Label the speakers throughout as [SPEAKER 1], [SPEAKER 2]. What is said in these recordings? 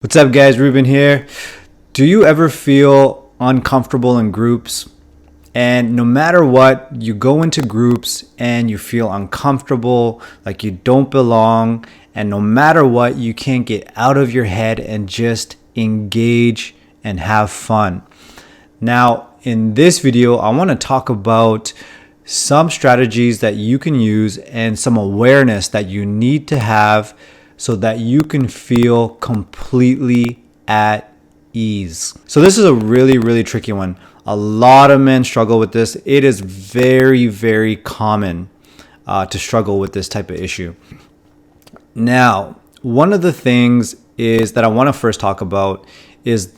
[SPEAKER 1] What's up, guys? Rubin here. Do you ever feel uncomfortable in groups? And no matter what, you go into groups and you feel uncomfortable, like you don't belong. And no matter what, you can't get out of your head and just engage and have fun. Now, in this video, I want to talk about some strategies that you can use and some awareness that you need to have so that you can feel completely at ease. So this is a really tricky one. A lot of men struggle with this. It is very common to struggle with this type of issue. Now, one of the things is that I want to first talk about is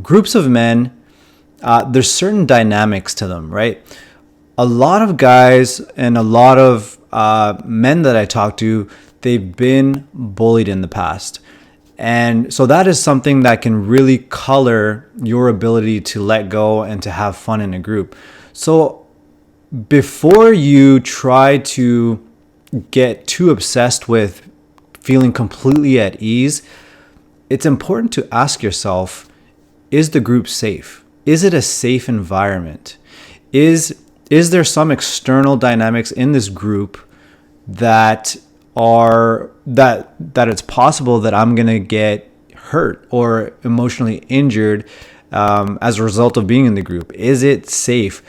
[SPEAKER 1] groups of men. There's certain dynamics to them, right? A lot of guys and a lot of men that I talk to, they've been bullied in the past. And so that is something that can really color your ability to let go and to have fun in a group. So before you try to get too obsessed with feeling completely at ease, it's important to ask yourself, is the group safe? Is it a safe environment? Is there some external dynamics in this group that it's possible that I'm gonna get hurt or emotionally injured as a result of being in the group? Is it safe?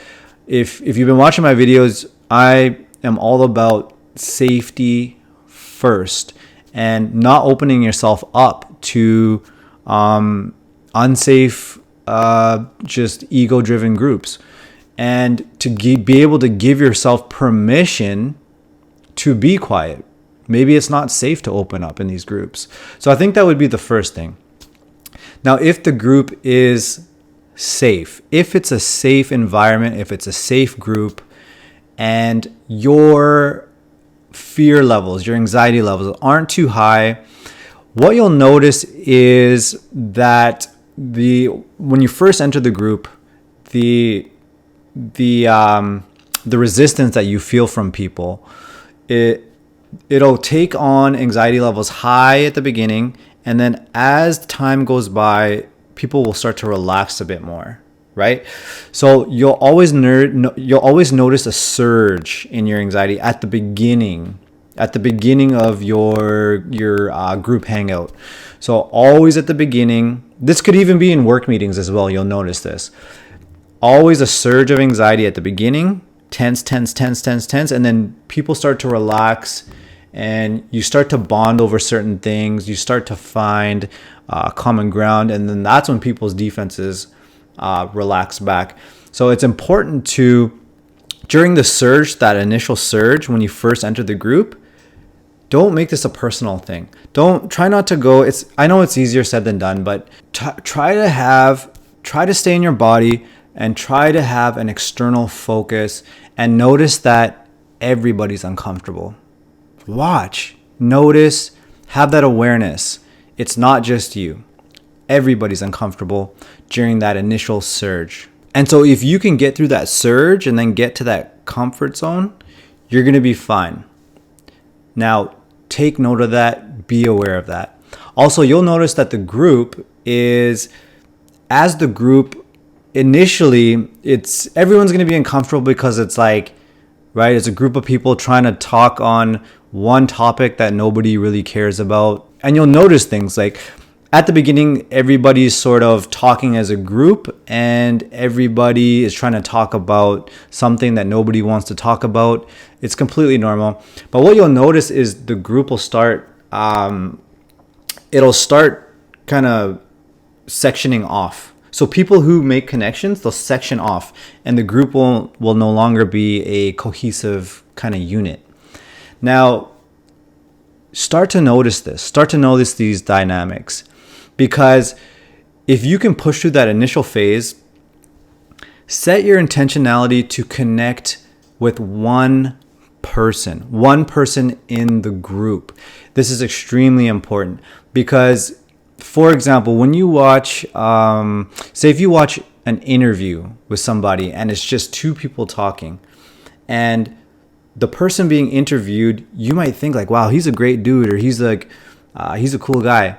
[SPEAKER 1] If you've been watching my videos, I am all about safety first and not opening yourself up to unsafe, just ego-driven groups, and to be able to give yourself permission to be quiet. Maybe it's not safe to open up in these groups. So I think that would be the first thing. Now, if the group is safe, if it's a safe environment, if it's a safe group, and your fear levels, your anxiety levels aren't too high, what you'll notice is that when you first enter the group, the resistance that you feel from people, it'll take on anxiety levels high at the beginning, and then as time goes by, people will start to relax a bit more, right? So you'll always notice a surge in your anxiety at the beginning of your group hangout. So always at the beginning. This could even be in work meetings as well. You'll notice this. Always a surge of anxiety at the beginning. Tense, and then people start to relax and you start to bond over certain things. You start to find common ground, and then that's when people's defenses relax back. So it's important to, during the surge, that initial surge, when you first enter the group, don't make this a personal thing. Try not to go, I know it's easier said than done, but try to stay in your body and try to have an external focus and notice that everybody's uncomfortable. Watch, notice, have that awareness. It's not just you. Everybody's uncomfortable during that initial surge. And so if you can get through that surge and then get to that comfort zone, you're going to be fine. Now, take note of that. Be aware of that. Also, you'll notice that the group is, as the group, initially, everyone's going to be uncomfortable because it's like, right, it's a group of people trying to talk on one topic that nobody really cares about. And you'll notice things like at the beginning, everybody's sort of talking as a group and everybody is trying to talk about something that nobody wants to talk about. It's completely normal. But what you'll notice is the group will start, it'll start kind of sectioning off. So people who make connections, they'll section off, and the group will no longer be a cohesive kind of unit. Now, start to notice this. Start to notice these dynamics, because if you can push through that initial phase, set your intentionality to connect with one person in the group. This is extremely important because, for example, when you watch, say if you watch an interview with somebody and it's just two people talking, and the person being interviewed, you might think like, wow, he's a great dude, or he's a cool guy.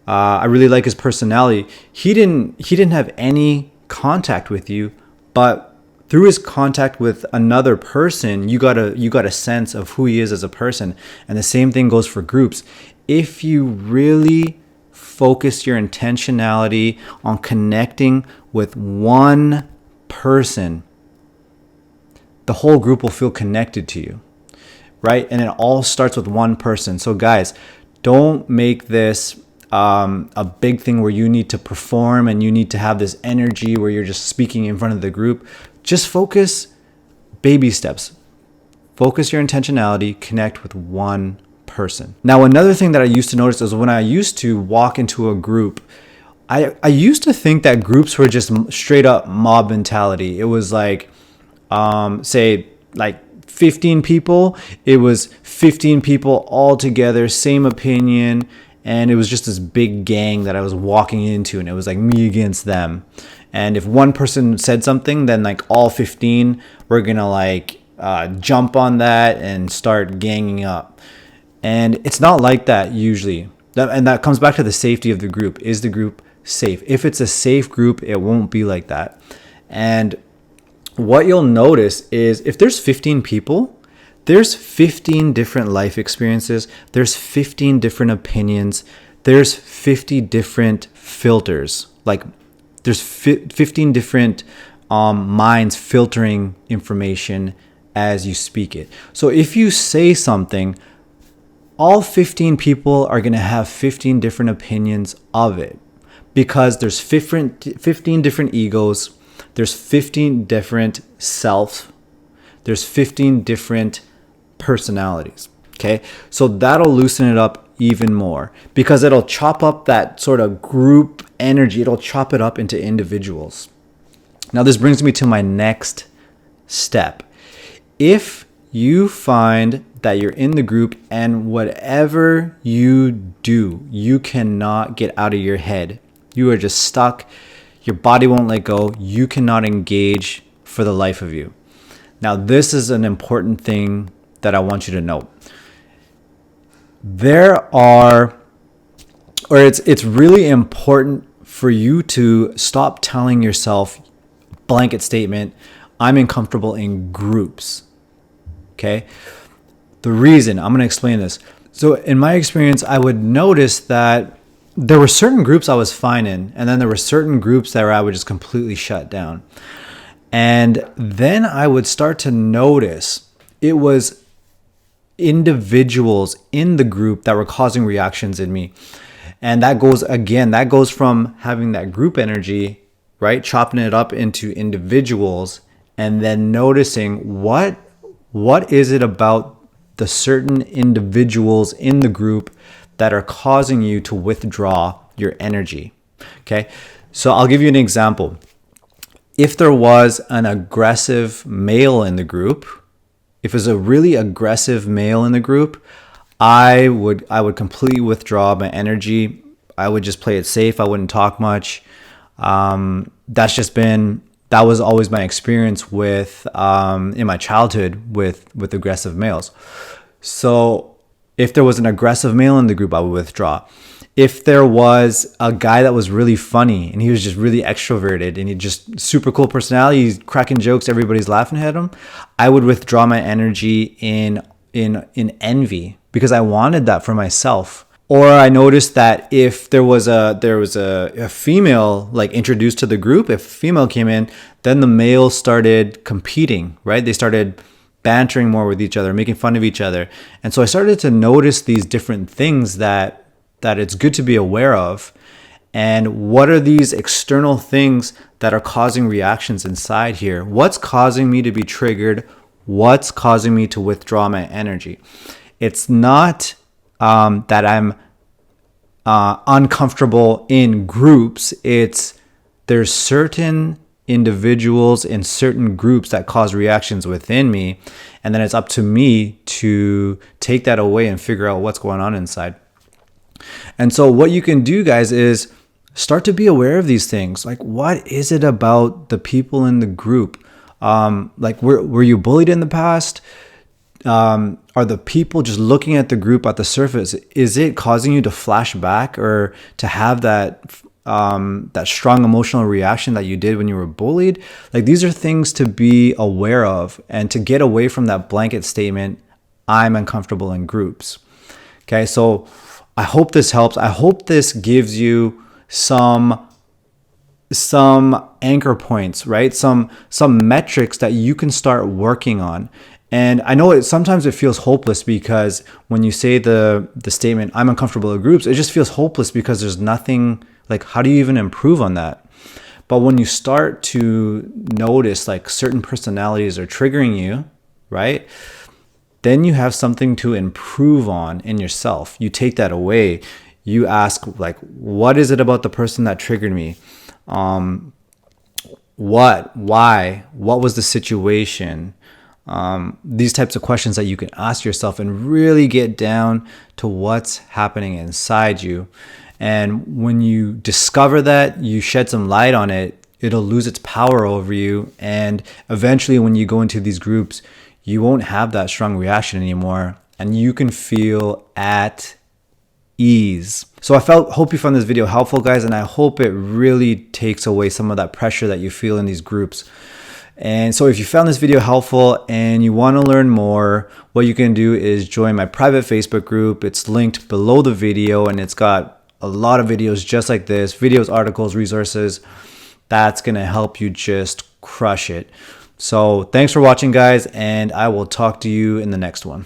[SPEAKER 1] I really like his personality. He didn't have any contact with you, but through his contact with another person, you got a sense of who he is as a person. And the same thing goes for groups. If you really focus your intentionality on connecting with one person, the whole group will feel connected to you, right? And it all starts with one person. So guys, don't make this a big thing where you need to perform and you need to have this energy where you're just speaking in front of the group. Just focus, baby steps. Focus your intentionality, connect with one person. Now, another thing that I used to notice is when I used to walk into a group, I used to think that groups were just straight up mob mentality. It was like, say like 15 people, it was 15 people all together, same opinion. And it was just this big gang that I was walking into, and it was like me against them. And if one person said something, then like all 15 were gonna like jump on that and start ganging up. And it's not like that usually. And that comes back to the safety of the group. Is the group safe? If it's a safe group, it won't be like that. And what you'll notice is if there's 15 people, there's 15 different life experiences. There's 15 different opinions. There's 50 different filters. Like there's 15 different minds filtering information as you speak it. So if you say something, all 15 people are going to have 15 different opinions of it because there's 15 different egos. There's 15 different selves. There's 15 different personalities. Okay. So that'll loosen it up even more because it'll chop up that sort of group energy. It'll chop it up into individuals. Now, this brings me to my next step. If you find that you're in the group and whatever you do, you cannot get out of your head, you are just stuck, your body won't let go, you cannot engage for the life of you. Now, this is an important thing that I want you to know. It's really important for you to stop telling yourself blanket statement, I'm uncomfortable in groups. Okay? The reason, I'm going to explain this. So in my experience, I would notice that there were certain groups I was fine in, and then there were certain groups that I would just completely shut down. And then I would start to notice it was individuals in the group that were causing reactions in me. And that goes from having that group energy, right? Chopping it up into individuals and then noticing what is it about the certain individuals in the group that are causing you to withdraw your energy. Okay. So I'll give you an example. If there was an aggressive male in the group, if it was a really aggressive male in the group, I would completely withdraw my energy. I would just play it safe. I wouldn't talk much. That was always my experience with in my childhood with aggressive males. So if there was an aggressive male in the group, I would withdraw. If there was a guy that was really funny and he was just really extroverted and he just super cool personality, he's cracking jokes, everybody's laughing at him, I would withdraw my energy in envy because I wanted that for myself. Or I noticed that if there was a female like introduced to the group, if a female came in, then the males started competing, right? They started bantering more with each other, making fun of each other. And so I started to notice these different things that it's good to be aware of. And what are these external things that are causing reactions inside here? What's causing me to be triggered? What's causing me to withdraw my energy? It's not that I'm uncomfortable in groups. There's certain individuals in certain groups that cause reactions within me. And then it's up to me to take that away and figure out what's going on inside. And so what you can do, guys, is start to be aware of these things. Like, what is it about the people in the group? Like, were you bullied in the past? are the people just looking at the group at the surface, is it causing you to flash back or to have that strong emotional reaction that you did when you were bullied? Like, these are things to be aware of and to get away from that blanket statement, I'm uncomfortable in groups. Okay, so I hope this helps. I hope this gives you some anchor points, right? Some metrics that you can start working on. And I know sometimes it feels hopeless, because when you say the statement, I'm uncomfortable in groups, it just feels hopeless because there's nothing, like, how do you even improve on that? But when you start to notice like certain personalities are triggering you, right? Then you have something to improve on in yourself. You take that away. You ask, like, what is it about the person that triggered me? Why, what was the situation? These types of questions that you can ask yourself and really get down to what's happening inside you. And when you discover that, you shed some light on it, it'll lose its power over you. And eventually when you go into these groups, you won't have that strong reaction anymore, and you can feel at ease. So hope you found this video helpful, guys, and I hope it really takes away some of that pressure that you feel in these groups. And so if you found this video helpful and you want to learn more, what you can do is join my private Facebook group. It's linked below the video, and it's got a lot of videos just like this, videos, articles, resources. That's going to help you just crush it. So thanks for watching, guys, and I will talk to you in the next one.